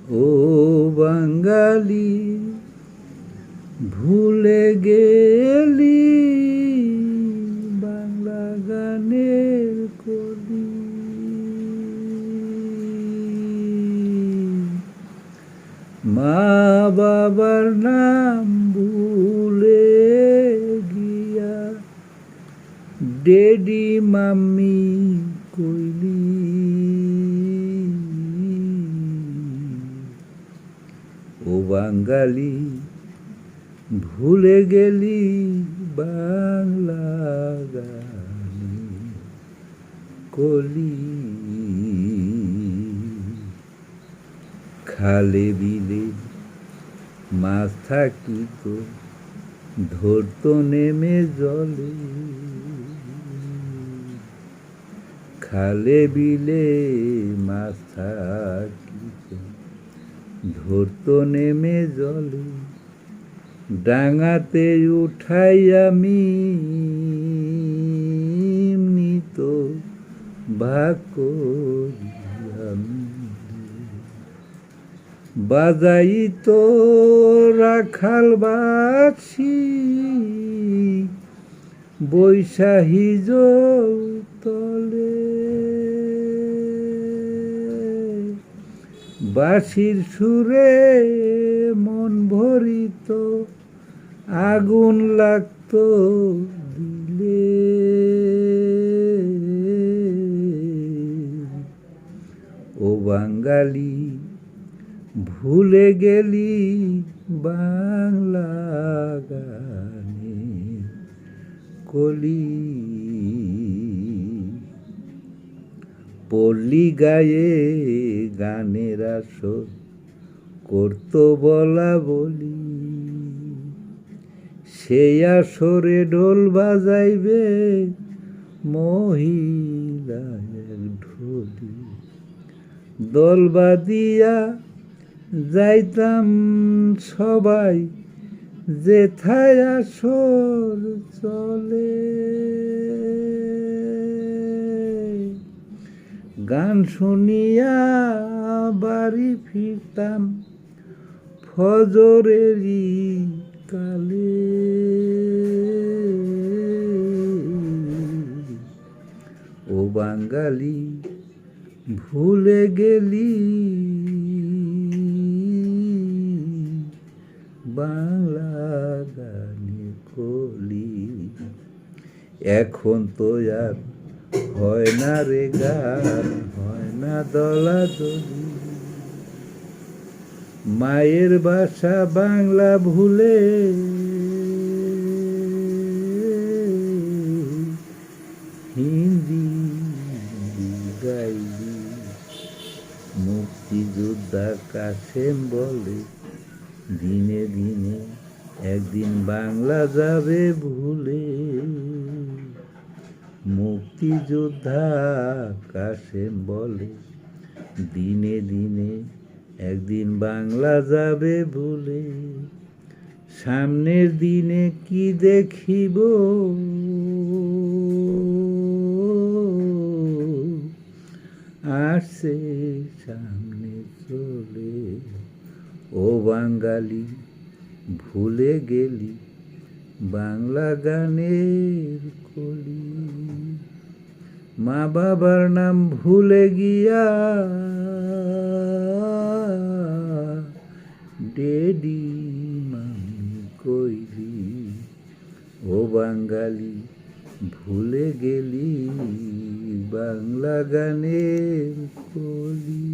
ও বাঙালি ভুলে গেলি বাংলা গানের কলি। মা বাবার নাম ভুলে গিয়া ডেডি মাম্মি কইলি। ও বাঙালি ভুলে গেলি বাংলা গানের কলি। খালে বিলে মাছ থাকিত ধরতো নেমে জলে। খালে বিলে মাছ থাকিত ধরতো নেমে জলে। ডাঙাতে উঠাই আমি নিত ভাগ করি আমি। বাজাই তো রাখাল বাছি বৈশাহী তলে। বাঁশির সুরে মন ভরিত আগুন লাগতো দিলে। ও বাঙালি ভুলে গেলি বাংলা গানের কলি। পল্লী গায়ে গানের আসর করতো বলা বলি। সেই আসরে ঢোল বাজাইবে মহিলা এক ঢোলি। দল বাঁধিয়া যাইতাম সবাই যেথায় আসর চলে। গান শুনিয়া বাড়ি ফিরতাম ফজরেরই কালে। ও বাঙালি ভুলে গেলি বাংলা গানের কলি। এখন তো আর হয় না রে গান, হয় না দলাদলি। মায়ের ভাষা বাংলা ভুলে হিন্দি গাইলি। মুক্তিযোদ্ধা কাসেম বলে দিনে দিনে একদিন বাংলা যাবে ভুলে। মুক্তিযোদ্ধা কাসেম বলে দিনে দিনে একদিন বাংলা যাবে ভুলে। সামনের দিনে কি দেখিব আসছে সামনে চলে। ও বাঙালি ভুলে গেলি বাংলা গানের কলি। মা বাবার নাম ভুলে গিয়া ডেডি মাম্মি কইলি। ও বাঙালি ভুলে গেলি বাংলা গানের কলি।